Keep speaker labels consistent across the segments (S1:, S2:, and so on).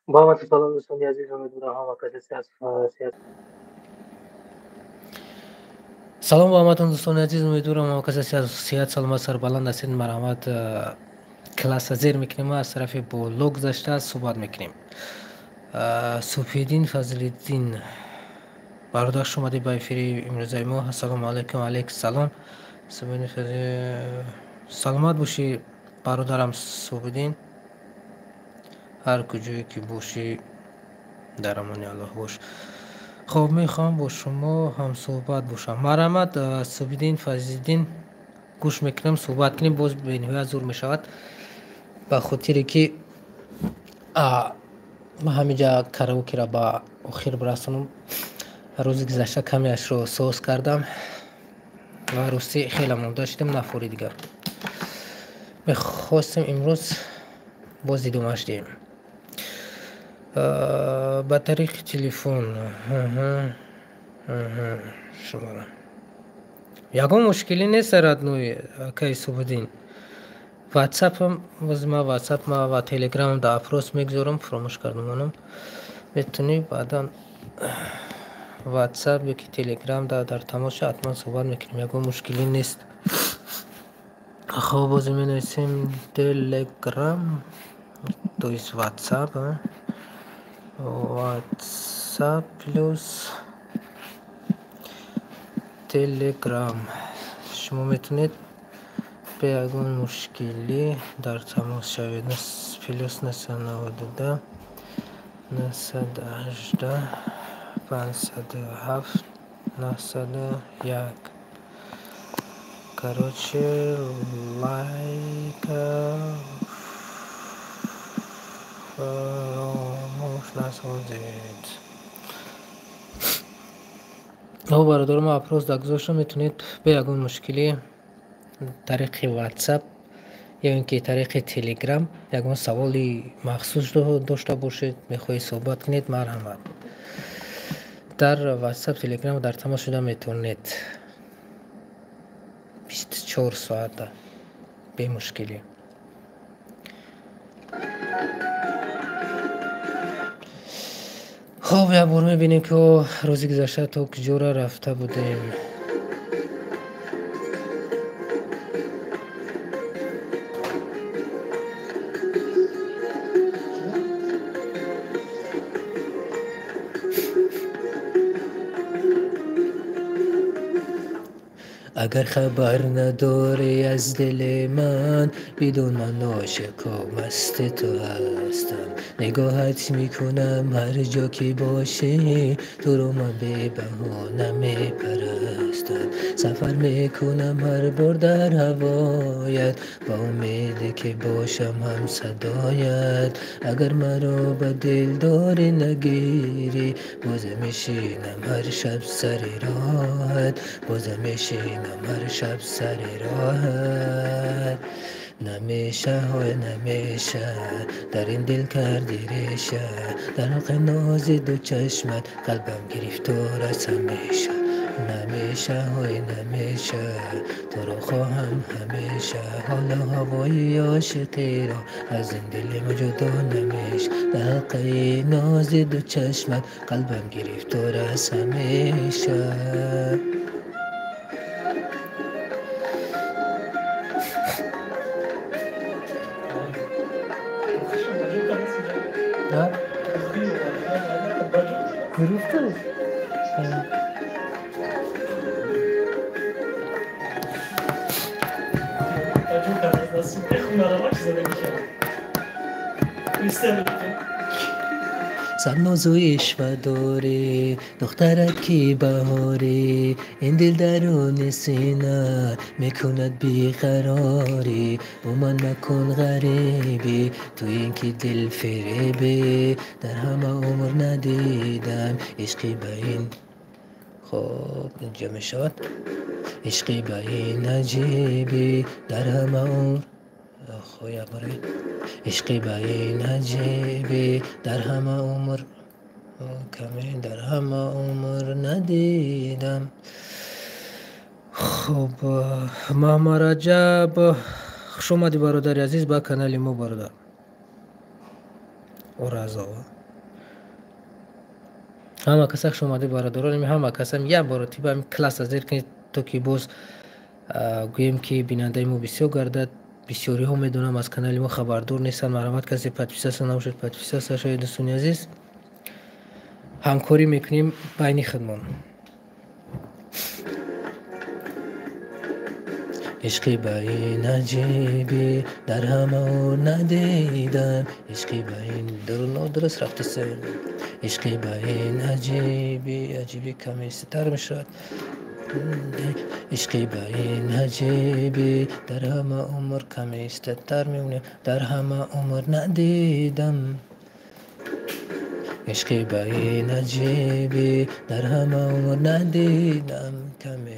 S1: با همت سلام دوستان عزیز، امیدوارم همه کسی از صحت.
S2: سلام با همتون دوستان عزیز، امیدوارم همه کسی از صحت سلامت سربلند هستید. مرحمت کلاس زیر میکنیم، از طرف بولو گذشته است صحبت میکنیم. صوفیدین فضل‌الدین برادر شما دی با افیری امروزای ما. السلام علیکم. علیک سلام. سلامت باشی برادرم صوفیدین، هر کجایی که باشی در امان الله باش. خب میخوام با شما هم صحبت باشم. مرحمت صوفیدین فضل‌الدین، گوش میکنم صحبت کنیم. باز به نهایت زور میشود به خاطر که ما همینجا کاراوکی را با اخیر برسونم. روز گذشته کمی اش رو سوس کردم و روستی خیلی مونده شدم نفوری دیگر. میخواستم امروز باز دیدمش دیم با طریق تلفن. شما یکم مشکلی نیست رد نوی که صوفیدین. واتساپ هم ما واتساپ ما و تلگرام در افراس میگذارم، فراموش کردم اونم. میتونی بعدا واتساپ یا که تلگرام در تماس حتما صحبت میکنیم، یکم مشکلی نیست. خب باز می نویسیم تلگرام تو ایس واتساپ واتساپ پلوس تلگرام. شما میتونید به یکم مشکلی در تماس شوید. پلوس 992 918 507 901. короче лайк فراموش نسازید. او برادر ما اپروز در گذاشتم. میتونید به یکم مشکلی طریق واتساپ یا اینکه طریق تلگرام یکم سوالی مخصوص رو داشته باشید، میخواهید صحبت کنید، مرحمت در واتساپ تلگرام در تماس شده میتونید 24 ساعت به مشکلی. خب یک بار میبینیم که روزی گذشته تا کجا را رفته بودیم. اگر خبر نداری از دل من، بدون من عاشق و مست تو هستم. نگاهت میکنم هر جا که باشی، تو رو من به بهانه میپرستم. سفر میکنم هر بار در هوایت، با امید که باشم هم صدایت. اگر مرا به دل داری نگیری، بازم میشینم هر شب سر راحت. بازم میشینم هر شب سر راحت. نمیشه های نمیشه در این دل کردی ریشه، در حق ناز دو چشمت قلبم گرفتار از همیشه. نمیشه های نمیشه تو رو خواهم همیشه، حالا هوای عاشقی را از این دل جدا نمیشه. در حق ناز دو چشمت قلبم گرفتار از همیشه. گرفته سبناز و عشوه داری دخترکی بهاری، این دل درون سینه میکند بیقراری. با من مکن غریبی تو این که دل فریبی، در همه عمر ندیدم عشقی به این. خب اینجا میشود عشقی به این عجیبی، در همه عمر خویا برای عشقی به این عجیبی، در همه عمر کمی در همه عمر ندیدم. خب محمد رجب خوش اومدی برادر عزیز با کانال ما برادر. و رضا همه کسا که شما برادران همه کسا یک بار تیبا کلاس از کنید تا که باز گویم که بیننده ما بسیار گردد. بسیاری ها میدونم از کانال ما خبردار نیستن. مرحمت کسی پادپیساس نباشد، پادپیساس شاید دوستان عزیز همکاری میکنیم بین خودمان. عشقی با این عجیبی در همه اور ندیدم، عشقی با این درست رفته سر. عشقی با این عجیبی کمی ستر میشد. عشقی با این عجیبی در همه عمر کمی ستر میمونه، در همه عمر ندیدم. عشقی با این عجیبی در همه عمر ندیدم، کمی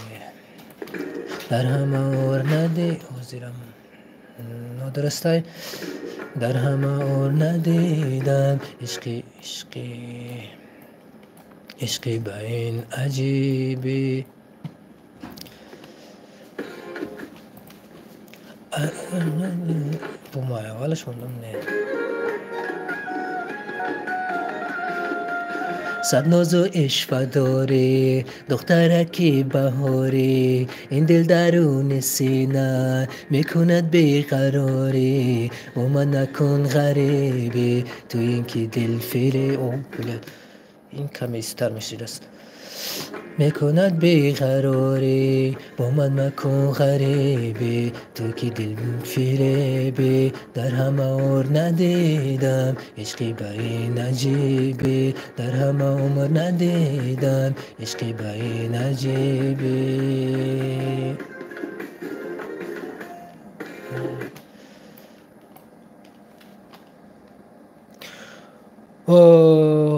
S2: در همه عمر ندیدم. درسته در همه عمر ندیدم. عشقی با این عجیبی بومای اولش موندم نه. صد ناز و عشق داری دخترکی بهاری، این دل درون سینه میکند بیقراری. با من نکن غریبی تو این که دل فیلی. این کمی ستر میشید است. میکند بیقراری با من مکن غریبی تو که دل فریبی. در همه عمر ندیدم عشقی با این عجیبی، در همه عمر ندیدم عشقی با این عجیبی.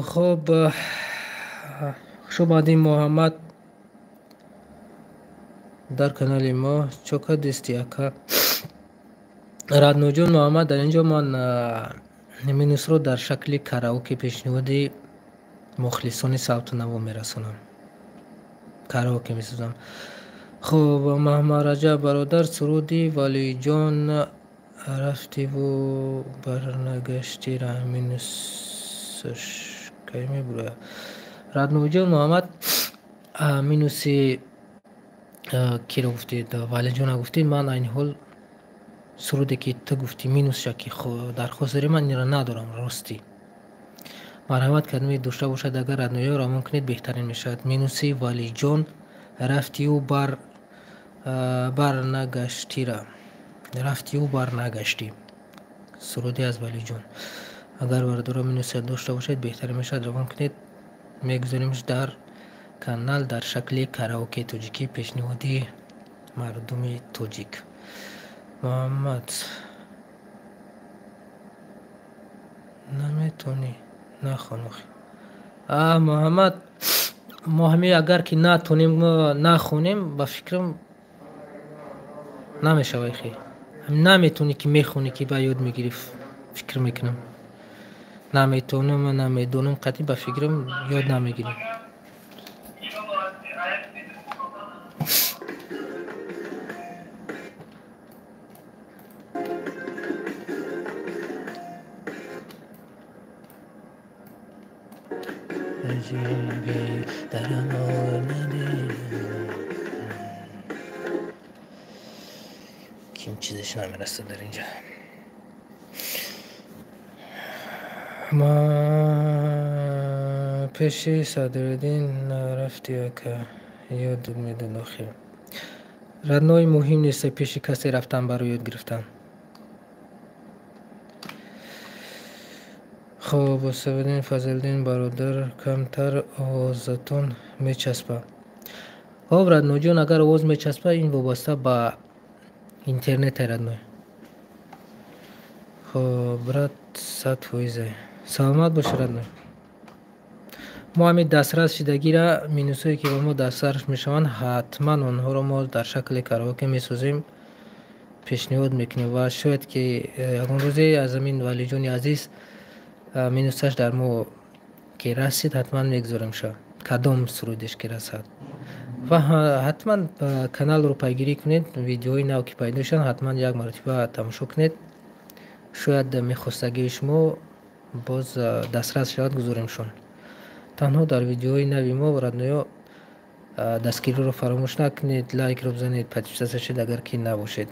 S2: خب شما محمد در کانال ما چوکا دستی اکا رادنو جون محمد در اینجا من مینوس رو در شکل کاراوکه پیشنهادی مخلصان صوت نو میرسونم. کاراوکه میسازم. خب محمد رجب برادر سرودی ولی جان رفتی و برنگشتی را مینوسش کی میبره. رادنو جون محمد مینوسی کی رو گفتید ولی جان گفتید. من این حال سرودی که تو گفتی مینوس شکی در خسری من نیرا ندارم راستی. مرحمت کردم داشته باشد اگر رادنوی را ممکنید بهترین میشد. مینوسی ولی جان رفتی و برنگشتی را. رفتی و برنگشتی سرودی از ولی جان اگر برادر مینوسی داشته باشید بهترین میشد. را ممکنید میگذاریمش در کانال در شکل کاراوکه توجیکی پیشنهادی مردم توجیک. محمد نمیتونی نخونی. محمد ما همی اگر که نتونیم نخونیم با فکرم نمیشه. خیلی نمیتونی که میخونی که با یاد میگیری. فکر میکنم نمیدونم قطعی با فکرم یاد نمیگیریم. کیم چیزش نمیرسه در اینجا. ما پیش صدرالدین رفتی که یاد میدون آخر. رادنوی مهم نیست پیش کسی رفتن برای یاد گرفتن. خب صدرالدین فضلالدین برادر کمتر آوازتون میچسبه. خب رادنو جون اگر آواز میچسبه این وابسته با اینترنت رادنوی. خب برات 100% سلامت باشه رادنوی. ما همین دسترس شدگی را مینوسایی که با ما دسترس میشوند حتما آنها را ما در شکل کاراوکه میسازیم پیشنهاد میکنیم و شاید که یکون روزی از امین ولی جون عزیز مینوسش در ما که رسید حتما میگذارم شد کدام سرودش که رسد و حتما کانال رو پیگیری کنید. ویدیوهای نو که پیدا شد حتما یک مرتبه تماشا کنید. شاید میخواستگی شما باز دسترس شد گذاریم شون. танҳо дар видеои нави мо радноё дастгириро фаромӯш накунед, лайкро бизанед, подписатсия шед агар ки набошед.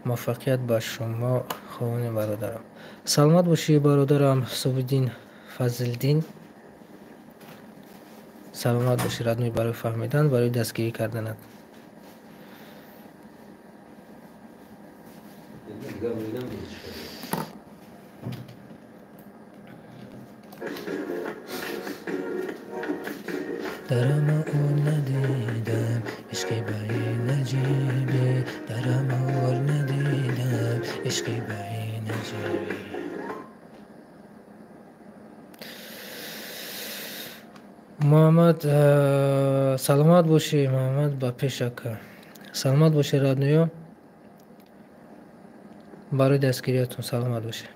S2: муваффақият ба шумо хоҳони бародарам. саломат бошӣ бародарам Собиддин Фазлиддин. саломат бошӣ, раднои барои фаҳмидан, барои дастгирӣ карданат. درم اور ندیدم عشقی به این عجیبه، درم اور ندیدم عشقی به این عجیبه. محمد саломат бошӣ. Муҳаммад ба пешака. саломат бошӣ радноё. барои дастгириятон саломат бошӣ.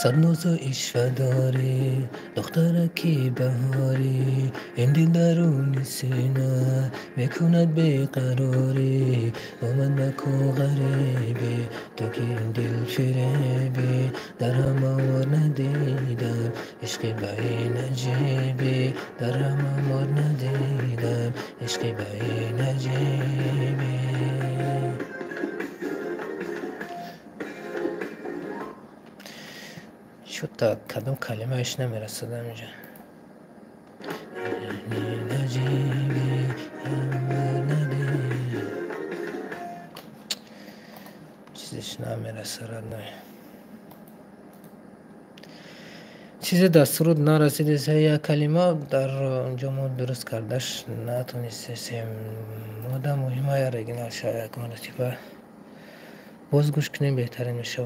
S2: صد ناز و عشوه داری دخترکی بهاری، این دل درون سینه میکند بیقراری. با من مکن غریبی تو که این دل فریبی، در هم آور ندیدم عشقی به این عجیبی، در هم آور ندیدم عشقی به این عجیبی. تا کدوم کلمهش نمیرسد اینجا. چیزش نمیرسد. چیز دستورد نرسید. یک کلمه در اونجا ما درست کردش نتونستیم. ماده مهمه یا رگنال شاید یک مرتبه باز گوش کنیم بهترین میشه.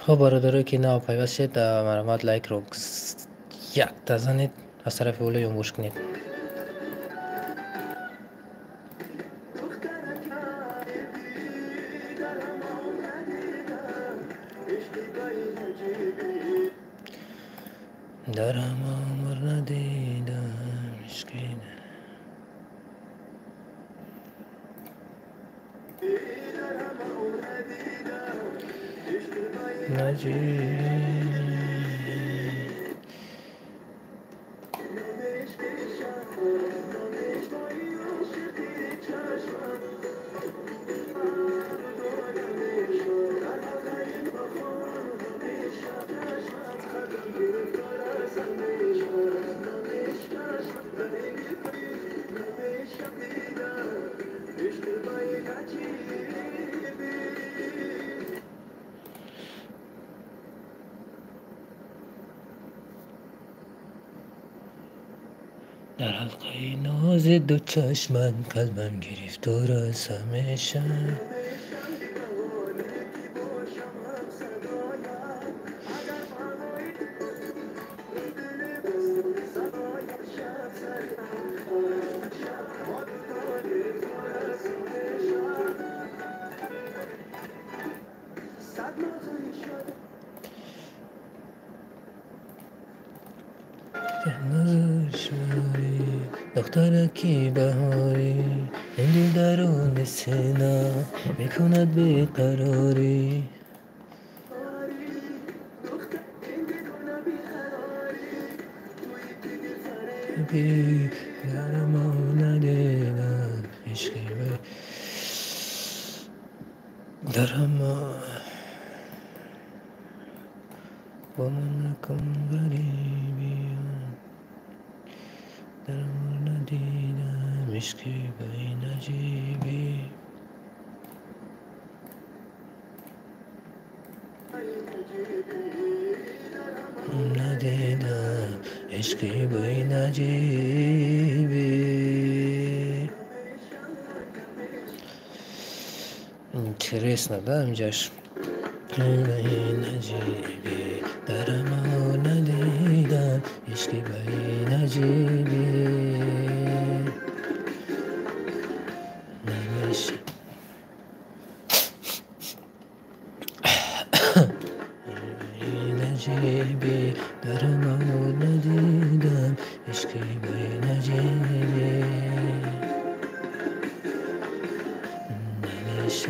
S2: خب برادرایی که نو پیوست شد مرامت لایک رو یک تزنید، از طرف اولی گوش کنید. درم عمر ندیدم عشقی در حلقه ناز دو چشمت قلبم گرفتار است همیشه. دخترکی بهاری، این دل درون سینه میکند بیقراری. درم ندیدم عشقی به درم با من نکن غریبی، درم ندیدم عشقی به این عجیبی ندیدم عشقی به این عجیبی ترس ندارم اینجاش به این عجیبی درمو ندیدم عشقی به این عجیبی نمیشه این عجیبی درمو ندیدم عشقی به این عجیبی نمیشه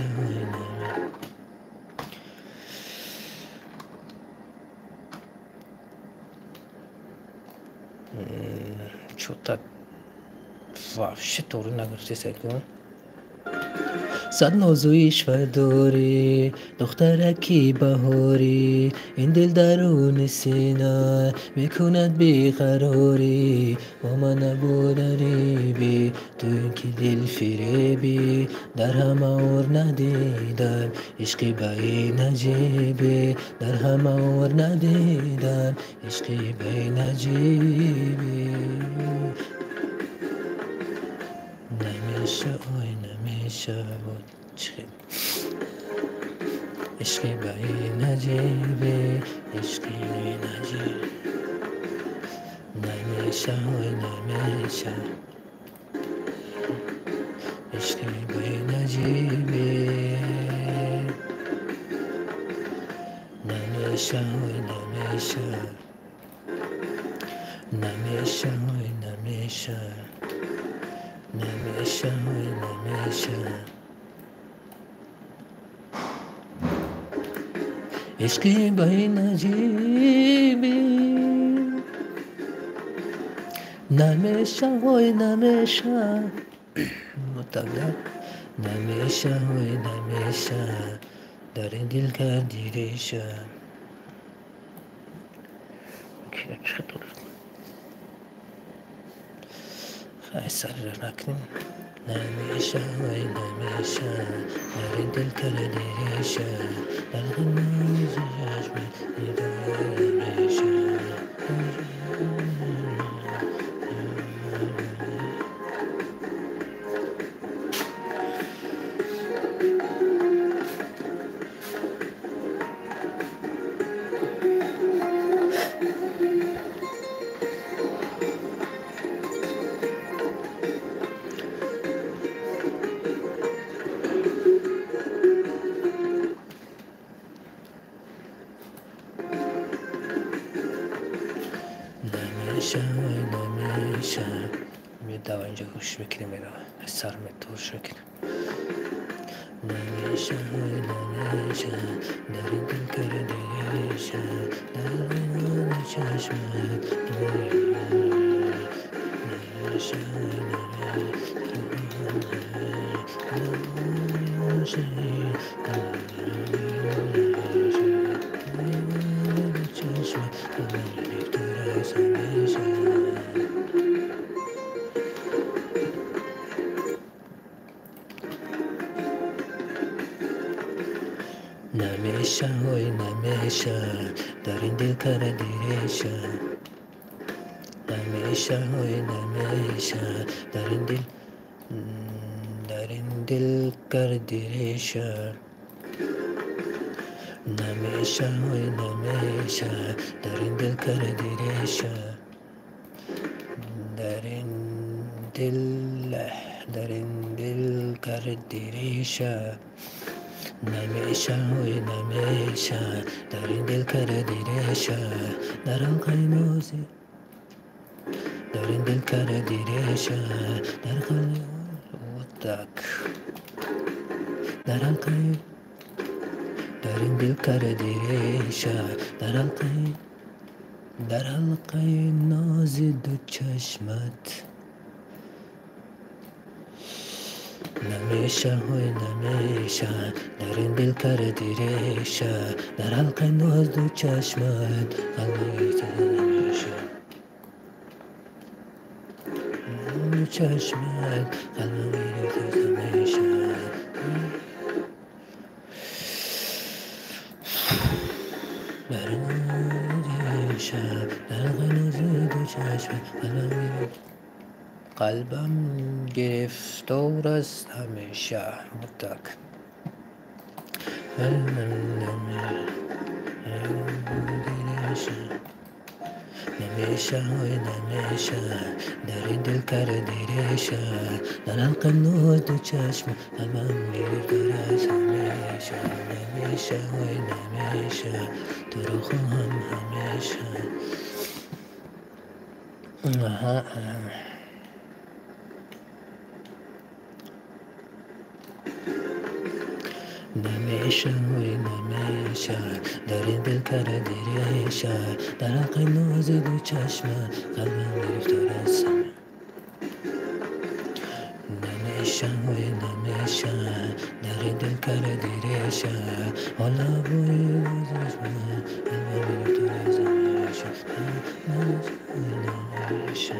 S2: Что-то вообще тоже нагрузки سکون صد نازویش و داری دخترکی بهاری این دل درون سینه میکند بیقراری با من نبودریبی تو این که دل فریبی در همه اور ندیدم عشقی به این عجیبی در همه اور ندیدم عشقی به این عجیبی نمیشه نمیشه بود عشقی به این عجیبی عشقی به این عجیبی نمیشه نمیشه عشقی به این عجیبی نمیشه نمیشه نمیشه نمیشه نمیشه نمیشه عشقی به این عجیبی نمیشه نمیشه مطلق نمیشه نمیشه در این دل کردی ریشه چطور خیلی سر رو نکنیم نمیشه نمیشه در این دل کردی ریشه در غنای چشمت نمیشه نمیشه میدوا اینجا گوش میکنیم میدوا سر میتورش میکنیم نمیشه نمیشه در این دل کردی ریشه در غنای چشمت نمیشه نمیشه نمیشه در این دل کردی ریشه نمیشه نمیشه در این دل کردی ریشه نمیشه نمیشه در این دل کردی ریشه در این دل کردی ریشه نمیشه نمیشه در این دل کردی ریشه در حلقه نازی در این دل کردی ریشه در قلب در حلقه در این دل کردی ریشه در حلقه نازی دو چشمت نمیشه نمیشه در این دل کردی ریشه در حلقه ناز دو چشمت نمیشه چشمت قلبم گرفت از همیشه در نور شب در قناز دو چشمت قلبم گرفتار است همیشه متک نمیشه های نمیشه در این دل کرده دیرشه در حلق نور دو چشم قلبم گرفتار است همیشه نمیشه های نمیشه تو رو خواهم همیشه نمیشه های نمیشه در این دل کرده دیرشه در حلق ناز دو چشم قلبم گرفتار است نمیشه های نمیشه در این دل کرده دیرشه حالا بوی چشم قلبم گرفتار است نمیشه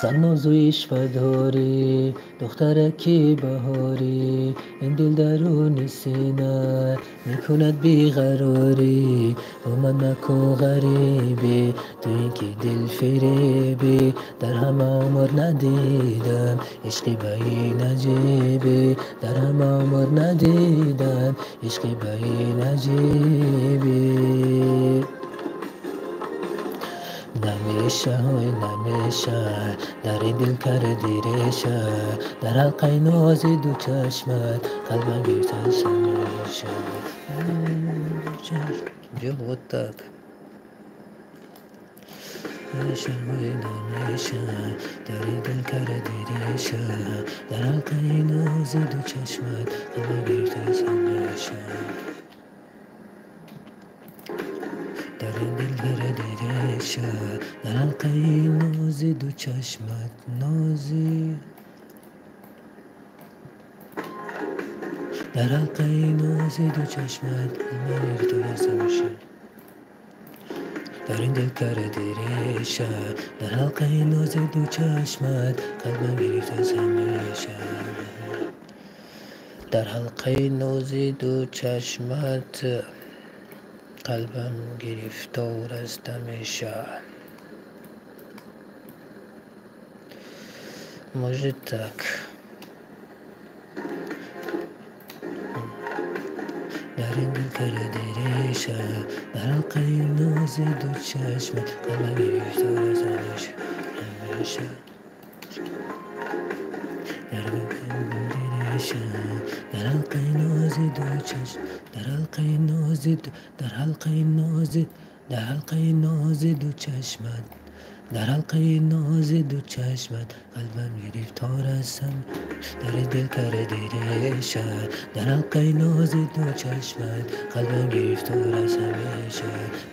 S2: سرنازویش و داری دخترکی بهاری این دل درون سینه میکند بیقراری با من نکن غریبی تو این که دل فریبی در همه عمر ندیدم عشقی به این عجیبی در همه عمر ندیدم عشقی به این عجیبی نمیشه های نمیشه در این دل کرده دیرشه در حلقه ناز دو چشمت قلبم گرفته است همیشه اینجا بودتک نمیشه های نمیشه در این دل کرده دیرشه در حلقه ناز دو چشمت قلبم گرفته است همیشه در این دل کرده دیرشه در حلقه ناز دو چشمت نازی در حلقه ناز دو چشمت قلبم گرفته است همیشه در این دل کرده دیرشه در حلقه ناز دو چشمت قلبم گرفته است همیشه در حلقه ناز دو چشمت قلبم گرفتار است همیشه مجدک در این دل کرده دیرشه در حلقه ناز دو چشمت قلبم گرفتار است همیشه در دیرشه در حلقه ناز دو چشم در حلقه ناز در حلقه ناز در حلقه ناز دو چشمت در حلقه ناز دو چشمت قلبم گرفتار است در دل کرده دیرشه در حلقه ناز دو چشمت قلبم گرفتار است همیشه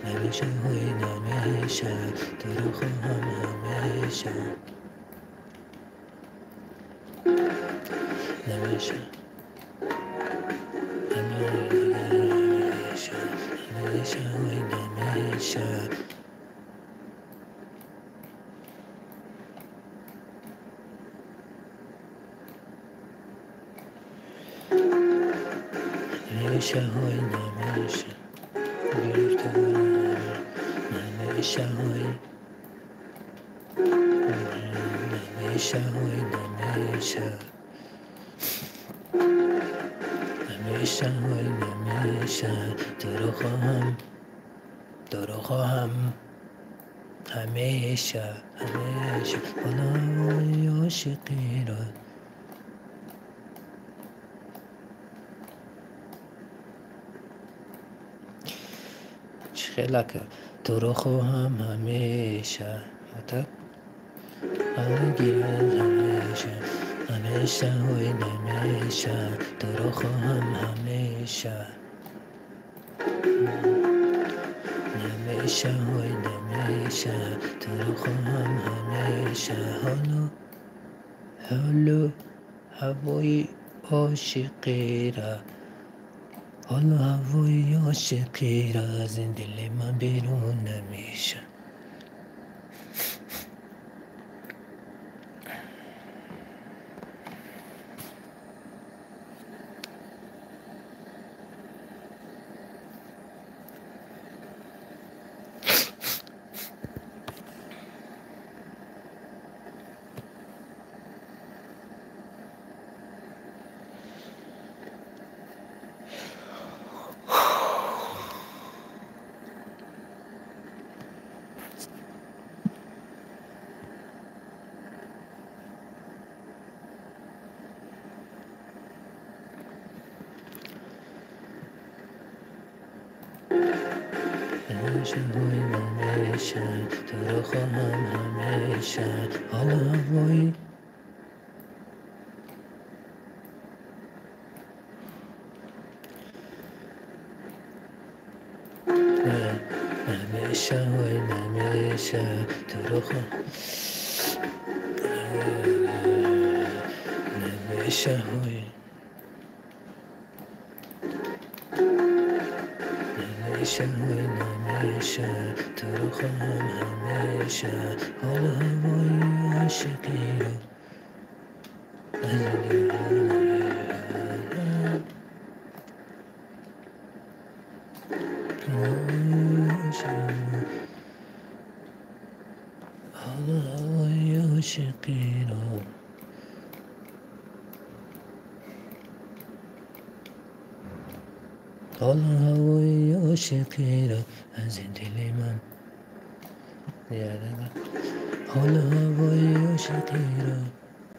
S2: نمیشه های نمیشه تو رو خواهم همیشه نمیشه همیشه های نمیشه نمیشه های نمیشه گرفتار نمیشه های نمیشه های نمیشه نمیشه های نمیشه تو رو خواهم همیشه همیشه بالای عاشقی را خیلی تو رو خواهم همیشه همیشه همیشه های نمیشه تو رو خواهم همیشه نمیشه های نمیشه تو رو خواهم همیشه حالا هوای عاشقی را حالا هوای عاشقی را از این دل من بیرون نمیشه. همیشه های نمیشه تو رو خواهم همیشه. حالا هوایی نمیشه های نمیشه تو رو خواهم نمیشه های نمیشه های نمیشه تو رو خواهم همیشه. حالا هوای عاشقی رو از این حالا هوای عاشقی رو حالا هوای عاشقی را از این دل من یادم. حالا هوای عاشقی را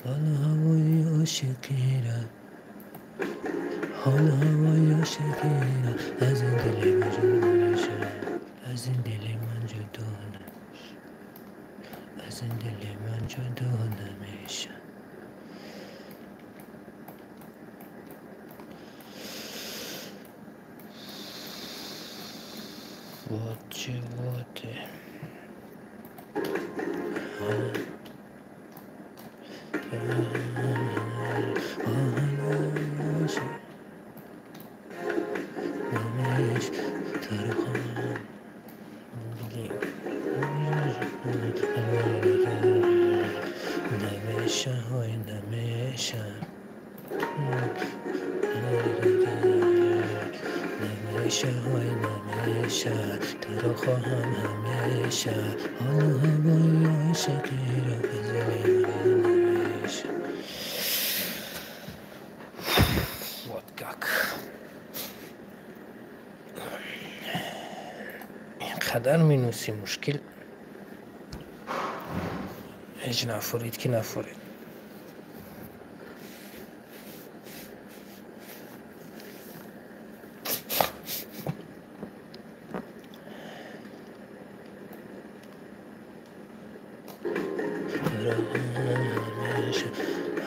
S2: حالا هوای عاشقی را حالا هوای عاشقی را از این دل من جدا نمیشه. از این دل من جدا نمیشه. از این دل من جدا نمیشه. واته نمیشه های نمیشه نمیشه های نمیشه تو رو خواهم همیشه. حالا هوای عاشقی را بزنی نمیشه. اینقدر می نویسی مشکل هیچ نفورید که نفورید.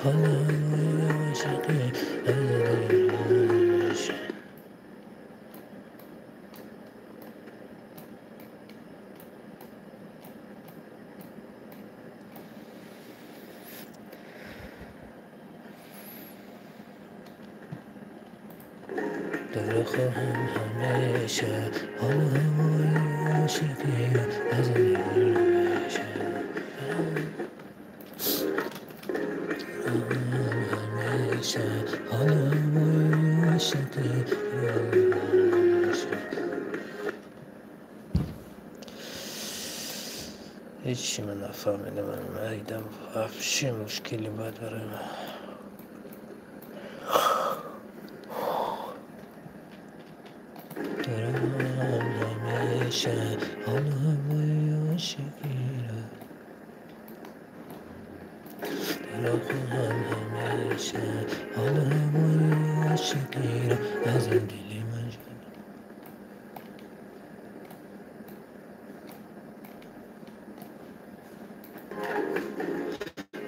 S2: حالا هوای عاشقی نمیشه. تو رو خواهم همیشه. حالا هوای عاشقی از این نمیشه. همیشه حالا هوای عاشقی هیچی من نفهمیدم. من مریدم افشی مشکلی باید برای من دارم همیشه. حالا هوای عاشقی را دارم خواهم همیشه. حالا هوای عاشقی را از این دل من جدا.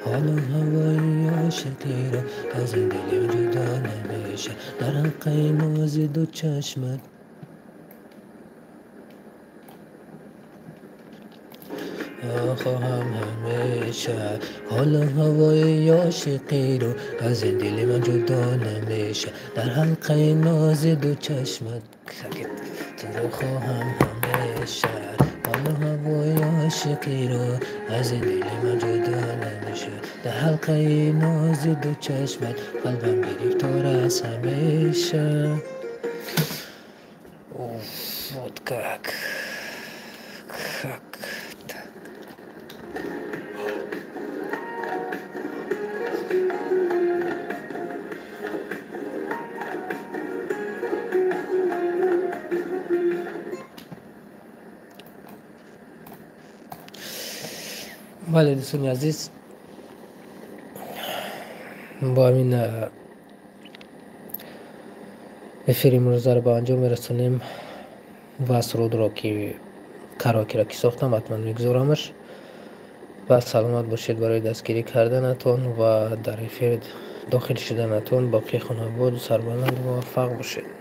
S2: حالا هوای عاشقی را از این دل من جدا نمیشه. در حق ناز دو چشمت خواهم همیشه. حال و هوای عاشقی رو از این دل من جدا نمیشه. در حلقه ناز دو چشمت تو رو خواهم همیشه. حال و هوای عاشقی رو از این دل من جدا نمیشه. در حلقه ناز دو چشمت قلبم گرفتار از همیشه. Вот как. Как это? بله دوستان عزیز، با همین افیر امروز رو به انجام میرسونیم و سرود را که کراکی را که ساختم حتما میگذارمش و سلامت باشید برای دستگیری کردنتون و در افیر داخل شدنتون. باقی خانواده سربلند و موفق باشید.